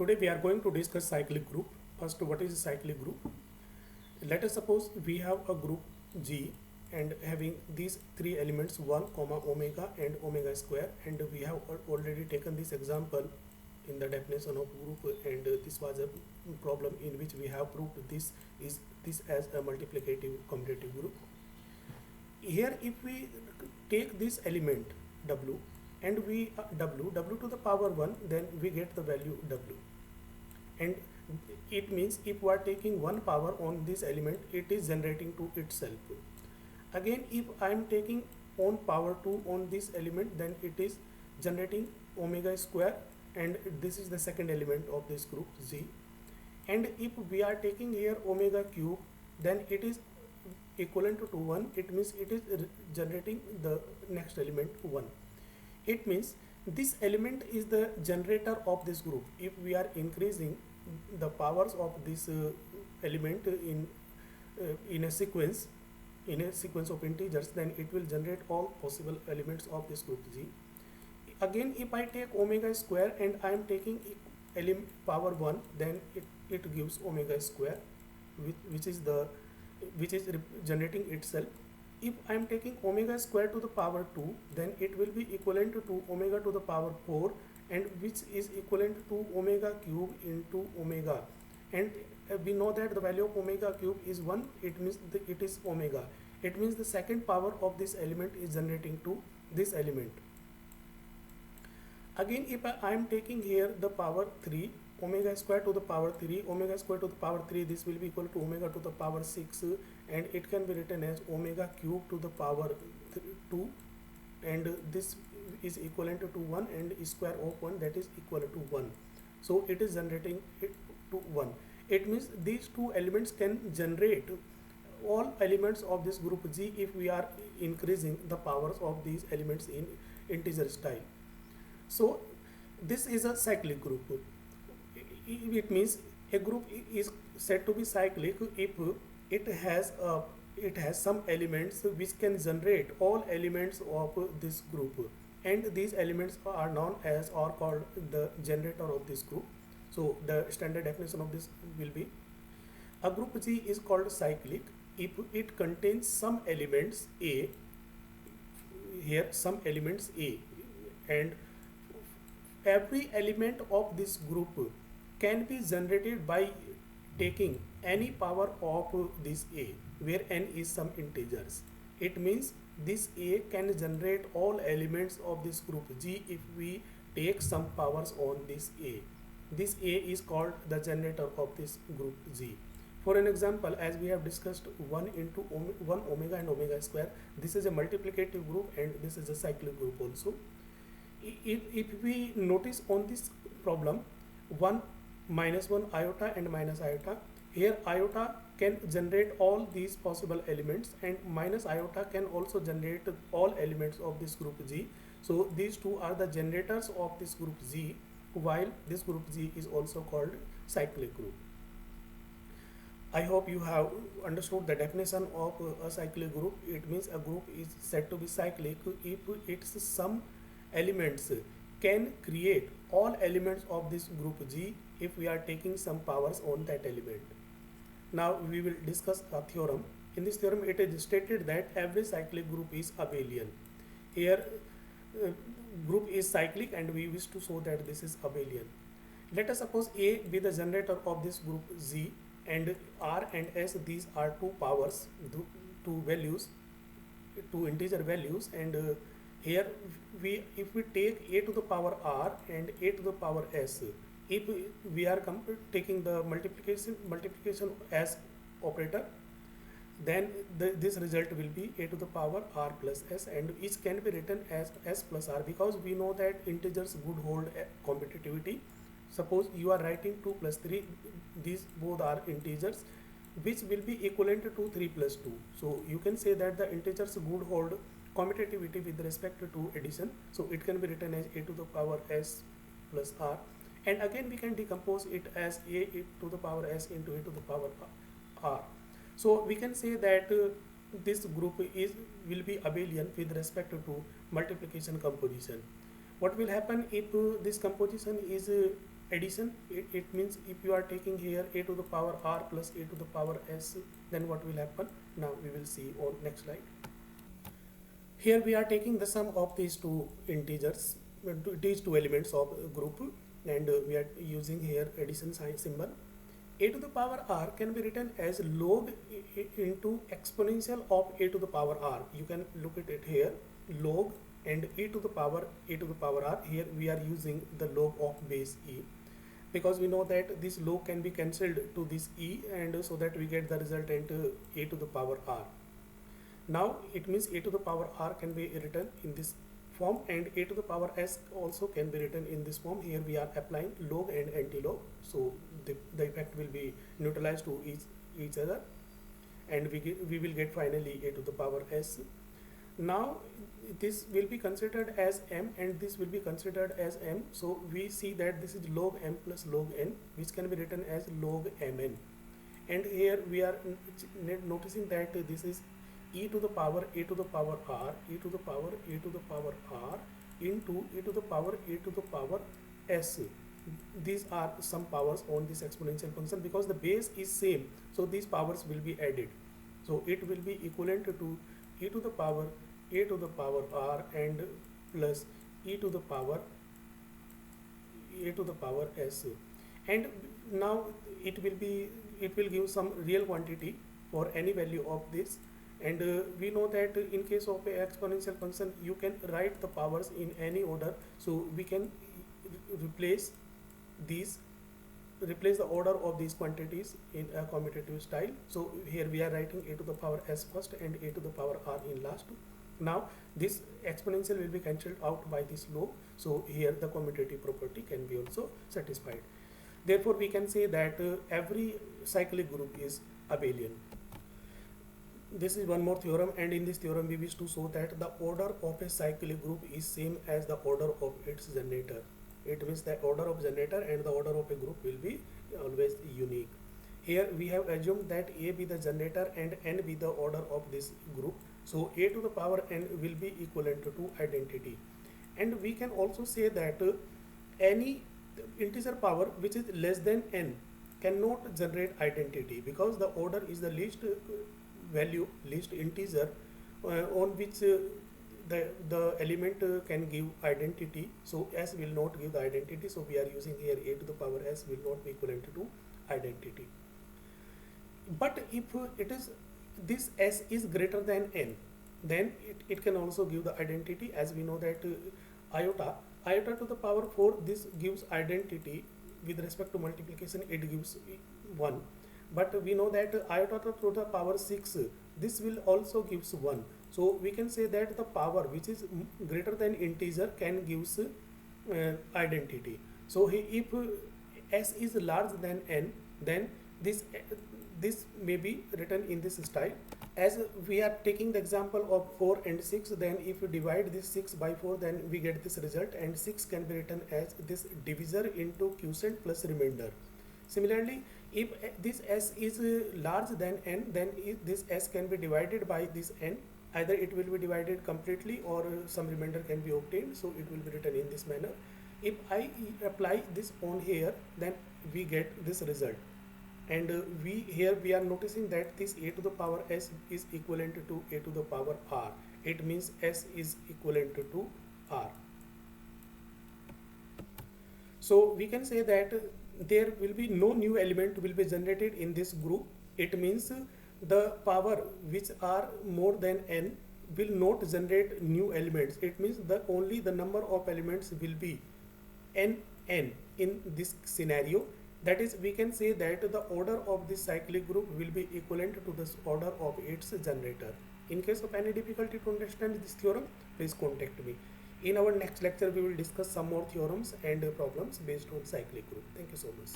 Today we are going to discuss cyclic group. First, what is a cyclic group? Let us suppose we have a group G and having these three elements 1, omega and omega square, and we have already taken this example in the definition of group, and this was a problem in which we have proved this as a multiplicative commutative group. Here if we take this element W and we w to the power 1, then we get the value W, and it means if we are taking one power on this element, it is generating to itself. Again, if I am taking on power 2 on this element, then it is generating omega square, and this is the second element of this group Z. And if we are taking here omega cube, then it is equivalent to 1. It means it is generating the next element 1. It means this element is the generator of this group. If we are increasing the powers of this element in a sequence of integers, then it will generate all possible elements of this group G. Again, if I take omega square and I am taking power 1, then it gives omega square, which is generating itself. If I am taking omega square to the power 2, then it will be equivalent to omega to the power 4, and which is equivalent to omega cube into omega. And we know that the value of omega cube is 1. It means it is omega. It means the second power of this element is generating to this element. Again, if I am taking here the power 3, omega square to the power 3, omega square to the power 3, this will be equal to omega to the power 6, and it can be written as omega cube to the power 2, and this is equivalent to 1, and square of 1, that is equal to 1. So it is generating it to 1. It means these two elements can generate all elements of this group G if we are increasing the powers of these elements in integer style. So this is a cyclic group. It means a group is said to be cyclic if it has some elements which can generate all elements of this group, and these elements are known as or called the generator of this group. So the standard definition of this will be: a group G is called cyclic if it contains some elements A, here some elements A, and every element of this group can be generated by taking any power of this A, where n is some integers. It means this A can generate all elements of this group G if we take some powers on this A. This A is called the generator of this group G. For an example, as we have discussed 1 into 1 omega and omega square, this is a multiplicative group and this is a cyclic group also. If we notice on this problem, 1 minus 1 iota and minus iota, here iota can generate all these possible elements, and minus iota can also generate all elements of this group G. So these two are the generators of this group G, while this group G is also called cyclic group. I hope you have understood the definition of a cyclic group. It means a group is said to be cyclic if its some elements can create all elements of this group G if we are taking some powers on that element. Now we will discuss a theorem. In this theorem, it is stated that every cyclic group is abelian. Here group is cyclic and we wish to show that this is abelian. Let us suppose A be the generator of this group Z, and R and S, these are two powers, two values, two integer values, and here if we take A to the power R and A to the power S, if we are taking the multiplication as operator, then this result will be A to the power R plus S, and each can be written as S plus R, because we know that integers would hold commutativity. Suppose you are writing 2 plus 3, these both are integers which will be equivalent to 3 plus 2. So you can say that the integers would hold commutativity with respect to addition. So it can be written as A to the power S plus R, and again we can decompose it as A to the power S into A to the power R. So we can say that this group will be abelian with respect to multiplication composition. What will happen if this composition is addition, it means if you are taking here a to the power r plus a to the power s, then what will happen? Now we will see on next slide. Here we are taking the sum of these two integers, these two elements of a group, and we are using here addition sign symbol. A to the power r can be written as log into exponential of a to the power r. You can look at it here, log and a to the power r. Here we are using the log of base e, because we know that this log can be cancelled to this e, and so that we get the resultant a to the power r. Now it means a to the power r can be written in this form, and a to the power s also can be written in this form. Here we are applying log and anti-log, so the effect will be neutralized to each other, and we will get finally a to the power s. Now this will be considered as m, and this will be considered as m, so we see that this is log m plus log n, which can be written as log mn. And here we are noticing that this is e to the power a to the power r, e to the power a to the power r into e to the power a to the power s. These are some powers on this exponential function. Because the base is same, so these powers will be added, so it will be equivalent to e to the power a to the power r and plus e to the power s. And now it will give some real quantity for any value of this. And we know that in case of a exponential function, you can write the powers in any order, so we can replace the order of these quantities in a commutative style. So here we are writing a to the power s first and a to the power r in last. Now this exponential will be cancelled out by this log, so here the commutative property can be also satisfied. Therefore we can say that every cyclic group is abelian. This is one more theorem, and in this theorem we wish to show that the order of a cyclic group is same as the order of its generator. It means the order of generator and the order of a group will be always unique. Here we have assumed that a be the generator and n be the order of this group, so a to the power n will be equivalent to identity. And we can also say that any integer power which is less than n cannot generate identity, because the order is the least value, least integer on which the element can give identity. So s will not give the identity, so we are using here a to the power s will not be equivalent to identity. But if it is this s is greater than n, then it can also give the identity, as we know that iota to the power 4, this gives identity. With respect to multiplication, it gives 1. But we know that iota to the power 6, this will also gives 1. So we can say that the power which is greater than integer can gives identity. So if s is larger than n, then this may be written in this style. As we are taking the example of 4 and 6, then if you divide this 6 by 4, then we get this result, and 6 can be written as this divisor into quotient plus remainder. Similarly, if this s is larger than n, then this s can be divided by this n. Either it will be divided completely or some remainder can be obtained, so it will be written in this manner. If I apply this on here, then we get this result. And we are noticing that this a to the power s is equivalent to a to the power r. It means s is equivalent to r. So we can say that there will be no new element will be generated in this group. It means the power which are more than n will not generate new elements. It means that only the number of elements will be n in this scenario. That is, we can say that the order of this cyclic group will be equivalent to the order of its generator. In case of any difficulty to understand this theorem, please contact me. In our next lecture, we will discuss some more theorems and problems based on cyclic group. Thank you so much.